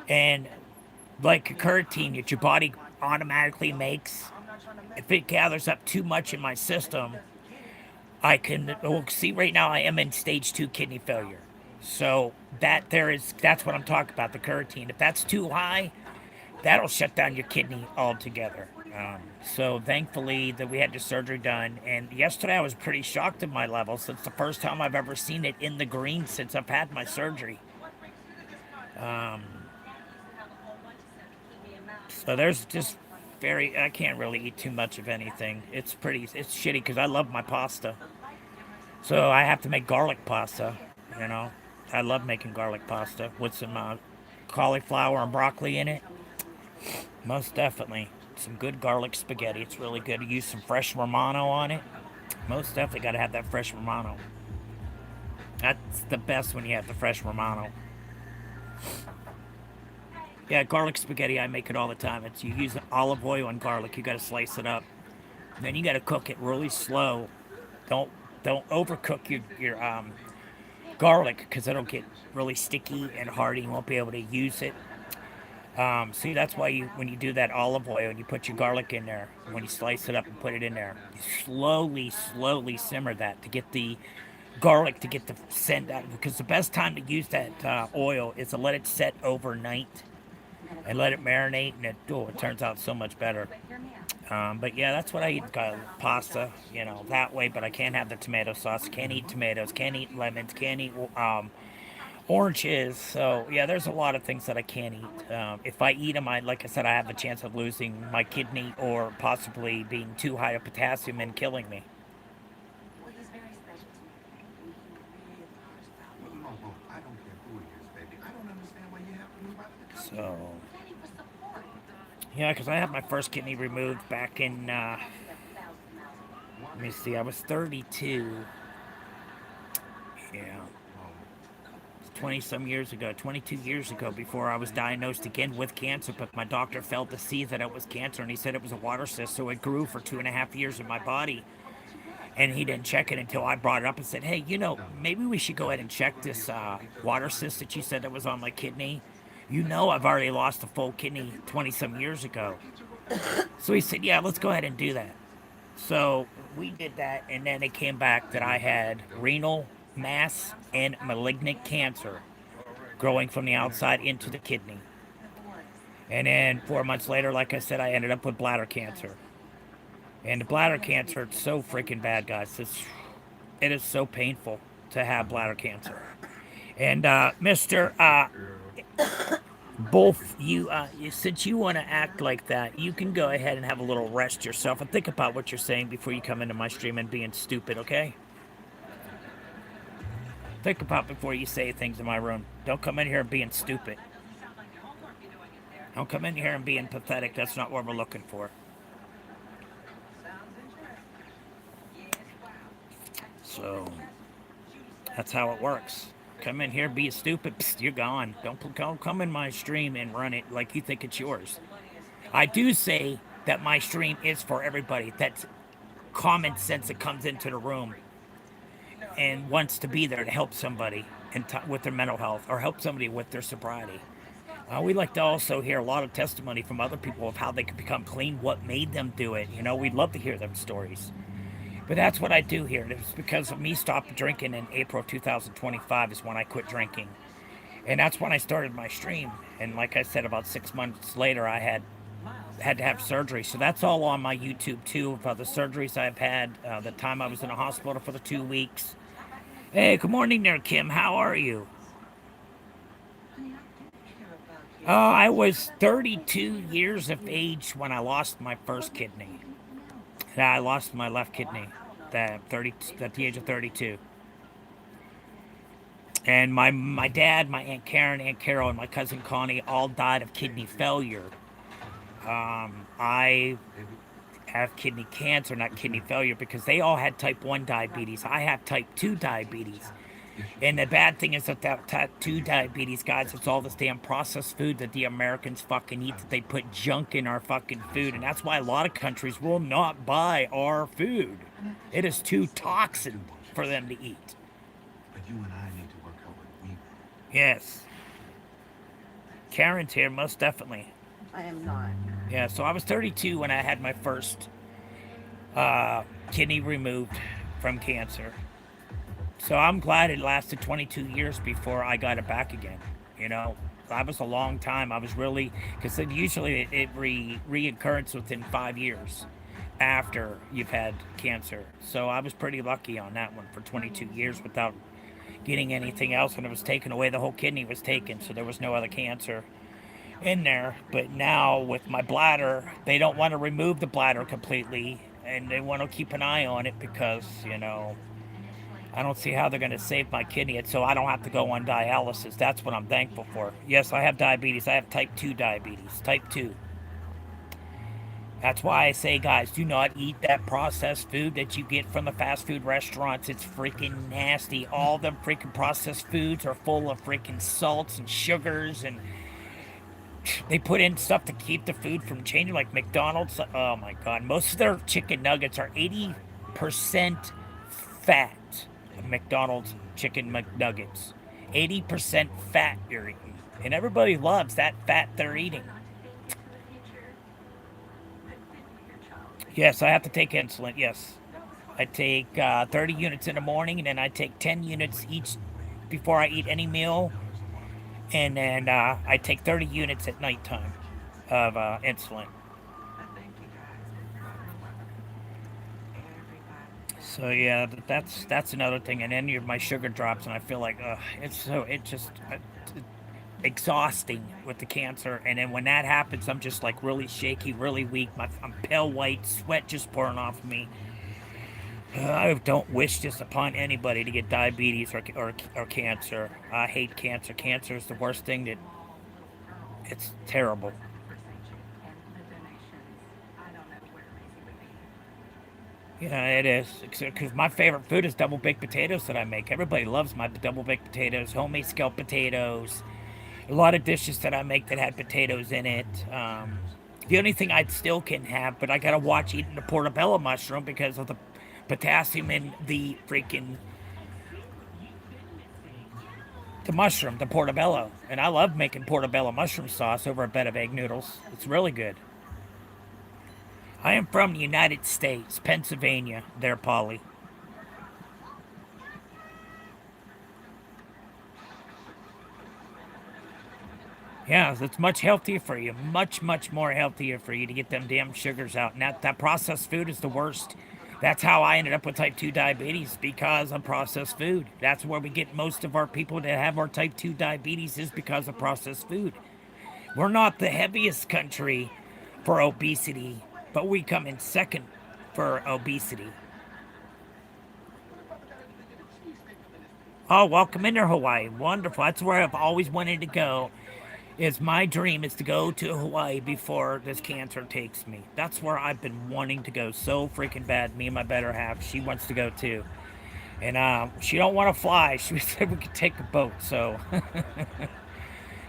And like a carotene that your body automatically makes, if it gathers up too much in my system, I can, well, see right now I am in stage 2 kidney failure. So that's what I'm talking about, the carotene. If that's too high, that'll shut down your kidney altogether. So thankfully that we had the surgery done. And yesterday I was pretty shocked at my levels. It's the first time I've ever seen it in the green since I've had my surgery. So there's just I can't really eat too much of anything. It's shitty because I love my pasta. So I have to make garlic pasta, you know. I love making garlic pasta with some cauliflower and broccoli in it. Most definitely. Some good garlic spaghetti. It's really good. Use some fresh Romano on it. Most definitely got to have that fresh Romano. That's the best when you have the fresh Romano. Yeah, garlic spaghetti, I make it all the time. It's you use olive oil and garlic. You got to slice it up. Then you got to cook it really slow. Don't overcook your garlic because it'll get really sticky and hard and you won't be able to use it. See, that's why when you do that olive oil and you put your garlic in there, when you slice it up and put it in there, you slowly simmer that to get the garlic to get the scent out. Because the best time to use that oil is to let it set overnight and let it marinate, and it turns out so much better. But yeah, that's what I eat, pasta, you know, that way. But I can't have the tomato sauce. Can't eat tomatoes. Can't eat lemons. Can't eat oranges. So yeah, there's a lot of things that I can't eat. If I eat them, like I said, I have a chance of losing my kidney or possibly being too high of potassium and killing me. Well, he's very special to me. He really cares about me. Look, I don't care who he is, baby. I don't understand why you have to move out of the country. So Daddy was support. yeah, because I had my first kidney removed back in, let me see, I was 32. Yeah. 20 some years ago, 22 years ago, before I was diagnosed again with cancer. But my doctor failed to see that it was cancer, and he said it was a water cyst. So it grew for 2.5 years in my body. And he didn't check it until I brought it up and said, hey, you know, maybe we should go ahead and check this water cyst that you said that was on my kidney. You know, I've already lost a full kidney 20 some years ago. So he said, yeah, let's go ahead and do that. So we did that, and then it came back that I had renal mass and malignant cancer growing from the outside into the kidney. And then 4 months later, like I said, I ended up with bladder cancer. And the bladder cancer, it's so freaking bad, guys. It is so painful to have bladder cancer. And Mr. Both since you want to act like that, you can go ahead and have a little rest yourself and think about what you're saying before you come into my stream and being stupid, okay? Think about before you say things in my room. Don't come in here and being stupid. Don't come in here and being pathetic. That's not what we're looking for. So, that's how it works. Come in here, be stupid, psst, you're gone. Don't come in my stream and run it like you think it's yours. I do say that my stream is for everybody. That's common sense that comes into the room and wants to be there to help somebody with their mental health or help somebody with their sobriety. We like to also hear a lot of testimony from other people of how they could become clean, what made them do it. You know, we'd love to hear them stories. But that's what I do here. It's because of me stopping drinking in April of 2025 is when I quit drinking. And that's when I started my stream. And like I said, about 6 months later, I had to have surgery. So that's all on my YouTube too, about the surgeries I've had, the time I was in a hospital for the 2 weeks. Hey, good morning there, Kim. How are you? Oh, I was 32 years of age when I lost my first kidney. I lost my left kidney at the age of 32. And my dad, my Aunt Karen, Aunt Carol, and my cousin Connie all died of kidney failure. I have kidney cancer, not kidney failure, because they all had type 1 diabetes. I have type 2 diabetes. And the bad thing is that type 2 diabetes, guys, it's all this damn processed food that the Americans fucking eat, that they put junk in our fucking food. And that's why a lot of countries will not buy our food. It is too toxic for them to eat. But you and I need to work out what we... Yes. Karen's here, most definitely. I am not. Yeah, so I was 32 when I had my first kidney removed from cancer. So I'm glad it lasted 22 years before I got it back again. You know, that was a long time. I was really, because usually it reoccurs within 5 years after you've had cancer. So I was pretty lucky on that one for 22 years without getting anything else. When it was taken away, the whole kidney was taken, so there was no other cancer in there. But now with my bladder, they don't want to remove the bladder completely, and they want to keep an eye on it because, you know, I don't see how they're going to save my kidney so I don't have to go on dialysis. That's what I'm thankful for. Yes, I have diabetes. I have type 2 diabetes. Type 2. That's why I say, guys, do not eat that processed food that you get from the fast food restaurants. It's freaking nasty. All them freaking processed foods are full of freaking salts and sugars, and they put in stuff to keep the food from changing, like McDonald's. Oh my God. Most of their chicken nuggets are 80% fat. McDonald's chicken McNuggets. 80% fat you're eating. And everybody loves that fat they're eating. Yes, I have to take insulin, yes. I take 30 units in the morning, and then I take 10 units each before I eat any meal. And then I take 30 units at nighttime of insulin. So yeah, that's another thing. And then my sugar drops, and I feel like it's just exhausting with the cancer. And then when that happens, I'm just like really shaky, really weak. I'm pale white, sweat just pouring off of me. I don't wish this upon anybody to get diabetes or cancer. I hate cancer. Cancer is the worst thing. It's terrible. Yeah, it is. Because my favorite food is double baked potatoes that I make. Everybody loves my double baked potatoes, homemade scalloped potatoes. A lot of dishes that I make that had potatoes in it. The only thing I still can have, but I gotta watch eating the portobello mushroom because of the potassium in the mushroom, the portobello. And I love making portobello mushroom sauce over a bed of egg noodles. It's really good. I am from the United States, Pennsylvania, there, Polly. Yeah, it's much healthier for you. Much, much more healthier for you to get them damn sugars out. And that processed food is the worst. That's how I ended up with type 2 diabetes, because of processed food. That's where we get most of our people that have our type 2 diabetes, is because of processed food. We're not the heaviest country for obesity, but we come in second for obesity. Oh, welcome into Hawaii. Wonderful. That's where I've always wanted to go. Is my dream is to go to Hawaii before this cancer takes me. That's where I've been wanting to go so freaking bad. Me and my better half, she wants to go too. And she don't want to fly. She said we could take a boat, so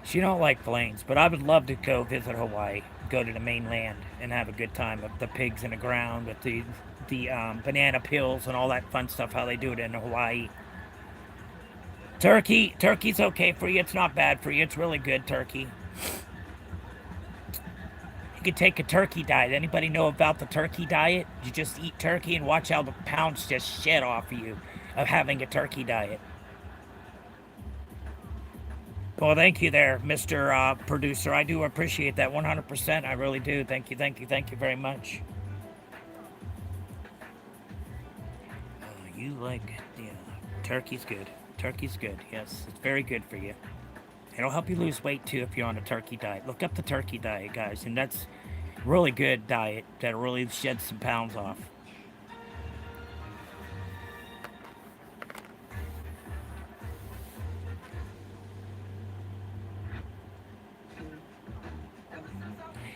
she don't like planes. But I would love to go visit Hawaii, go to the mainland, and have a good time with the pigs in the ground, with the banana peels and all that fun stuff. How they do it in Hawaii. Turkey's okay for you. It's not bad for you. It's really good, turkey. You could take a turkey diet. Anybody know about the turkey diet? You just eat turkey and watch how the pounds just shed off of you of having a turkey diet. Well, thank you there, Mr. Producer. I do appreciate that 100%. I really do. Thank you very much. You like, yeah, turkey's good. Turkey's good, yes. It's very good for you. It'll help you lose weight, too, if you're on a turkey diet. Look up the turkey diet, guys, and that's really good diet that really sheds some pounds off.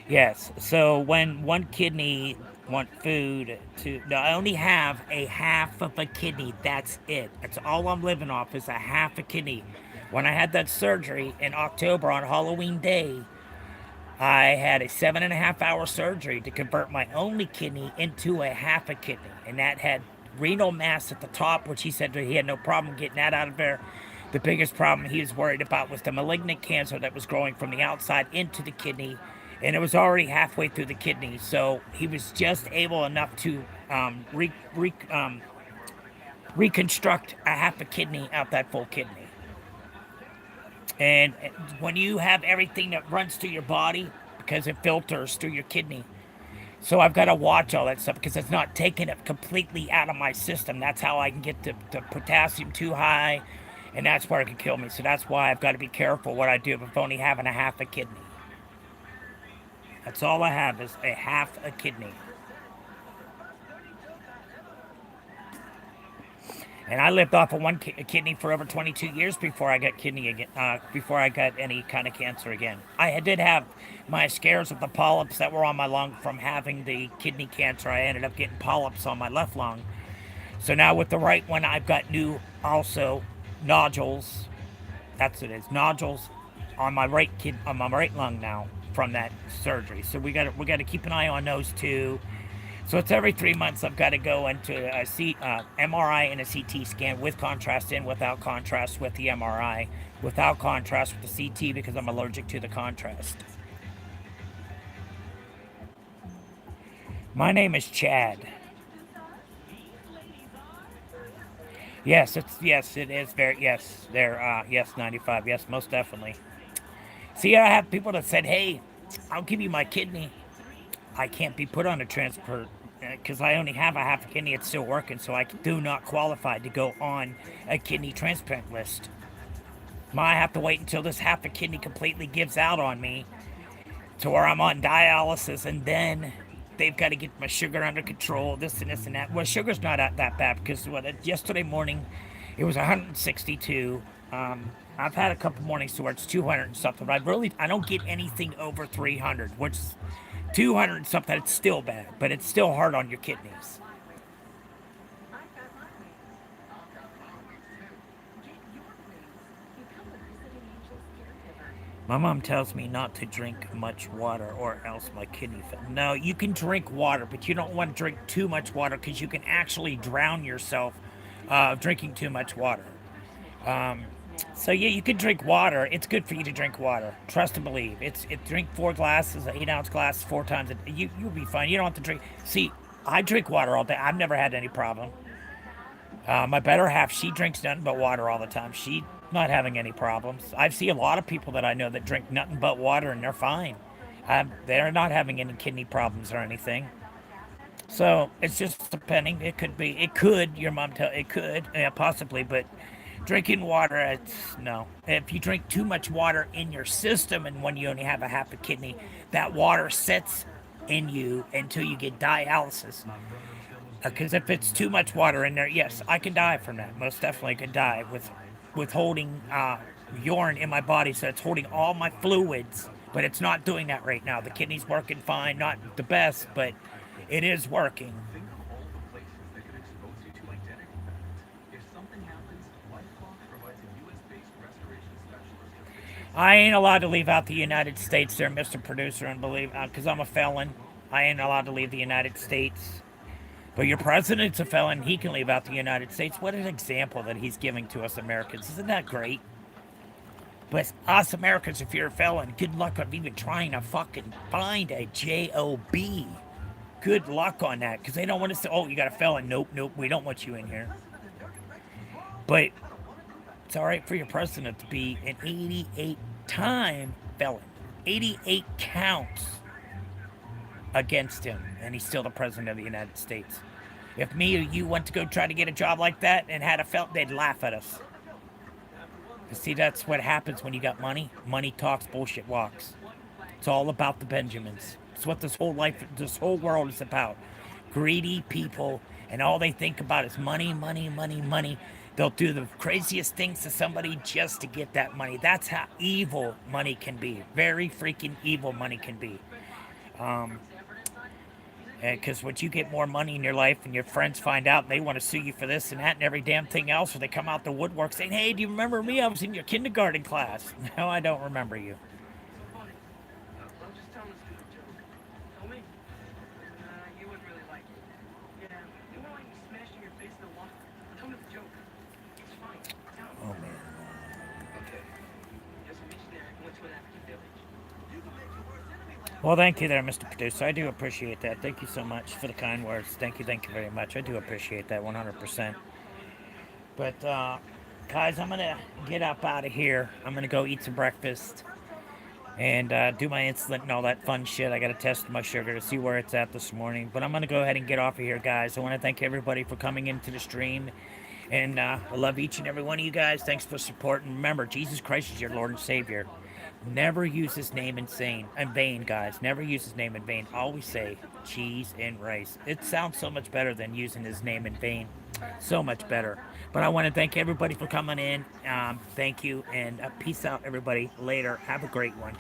Yes, so when one kidney want food to, no, I only have a half of a kidney. That's it. That's all I'm living off, is a half a kidney. When I had that surgery in October on Halloween Day, I had a 7.5 hour surgery to convert my only kidney into a half a kidney. And that had renal mass at the top, which he said he had no problem getting that out of there. The biggest problem he was worried about was the malignant cancer that was growing from the outside into the kidney. And it was already halfway through the kidney. So he was just able enough to reconstruct a half a kidney out that full kidney. And when you have everything that runs through your body, because it filters through your kidney, so I've got to watch all that stuff because it's not taking it completely out of my system. That's how I can get the potassium too high, and that's where it can kill me. So that's why I've got to be careful what I do if only having a half a kidney. That's all I have, is a half a kidney. And I lived off of one kidney for over 22 years before I got before I got any kind of cancer again. I did have my scares with the polyps that were on my lung from having the kidney cancer. I ended up getting polyps on my left lung. So now with the right one, I've got new also nodules. That's what it is, nodules on my right lung now from that surgery. So we got to keep an eye on those two. So it's every 3 months I've got to go into a MRI and a CT scan with contrast in, without contrast with the MRI, without contrast with the CT because I'm allergic to the contrast. My name is Chad. Yes, it is very, yes, yes, 95, yes, most definitely. See, I have people that said, hey, I'll give you my kidney. I can't be put on a transport because I only have a half a kidney. It's still working, so I do not qualify to go on a kidney transplant list. I have to wait until this half a kidney completely gives out on me to where I'm on dialysis, and then they've got to get my sugar under control, this and this and that. Well, sugar's not that bad because yesterday morning it was 162. I've had a couple mornings to where it's 200 and something, but I don't get anything over 300, which 200 and something, it's still bad, but it's still hard on your kidneys. My mom tells me not to drink much water or else my kidney fails. No, you can drink water, but you don't want to drink too much water because you can actually drown yourself drinking too much water. So yeah, you can drink water. It's good for you to drink water. Trust and believe. Drink 4 glasses, 8-ounce glasses 4 times a day. You'll be fine. You don't have to drink. See, I drink water all day. I've never had any problem. My better half, she drinks nothing but water all the time. She Not having any problems. I see a lot of people that I know that drink nothing but water and they're fine. They're not having any kidney problems or anything. So it's just depending. It could be. It could. Your mom tell. It could. Yeah, possibly. But drinking water, it's no. If you drink too much water in your system, and when you only have a half a kidney, that water sits in you until you get dialysis. Because if it's too much water in there, yes, I can die from that. Most definitely could die with holding urine in my body, so it's holding all my fluids. But it's not doing that right now. The kidney's working fine, not the best, but it is working. Think of all the places that could expose you to identical theft. If something happens, LifeLock provides a U.S.-based restoration specialist to fix it. I ain't allowed to leave out the United States there, Mr. Producer, and believe, because I'm a felon. I ain't allowed to leave the United States. But your president's a felon. He can leave out the United States. What an example that he's giving to us Americans. Isn't that great? But us Americans, if you're a felon, good luck on even trying to fucking find a J-O-B. Good luck on that, because they don't want to say, oh, you got a felon. Nope, nope, we don't want you in here. But it's all right for your president to be an 88-time felon. 88 counts against him, and he's still the president of the United States. If me or you went to go try to get a job like that and had a felon, they'd laugh at us. You see, that's what happens when you got money. Money talks, bullshit walks. It's all about the Benjamins. It's what this whole world is about. Greedy people, and all they think about is money, money, money, money. They'll do the craziest things to somebody just to get that money. That's how evil money can be. Very freaking evil money can be. Because once you get more money in your life and your friends find out and they want to sue you for this and that and every damn thing else, or they come out the woodwork saying, hey, do you remember me? I was in your kindergarten class. No, I don't remember you. I'm just telling a stupid joke. Tell me? You wouldn't really like it. Yeah, you won't like me smashing your face in the wall. Tell me the joke. It's fine. Tell me. Oh, man. Okay. There's a missionary who went to an African village. You can make your worst enemy laugh. Well, thank you there, Mr. Producer. I do appreciate that. Thank you so much for the kind words. Thank you very much. I do appreciate that 100%. But, guys, I'm going to get up out of here. I'm going to go eat some breakfast and do my insulin and all that fun shit. I got to test my sugar to see where it's at this morning. But I'm going to go ahead and get off of here, guys. I want to thank everybody for coming into the stream. And I love each and every one of you guys. Thanks for supporting. Remember, Jesus Christ is your Lord and Savior. Never use his name in vain, guys. Never use his name in vain. Always say cheese and rice. It sounds so much better than using his name in vain. So much better. But I want to thank everybody for coming in. Thank you, and peace out, everybody. Later. Have a great one.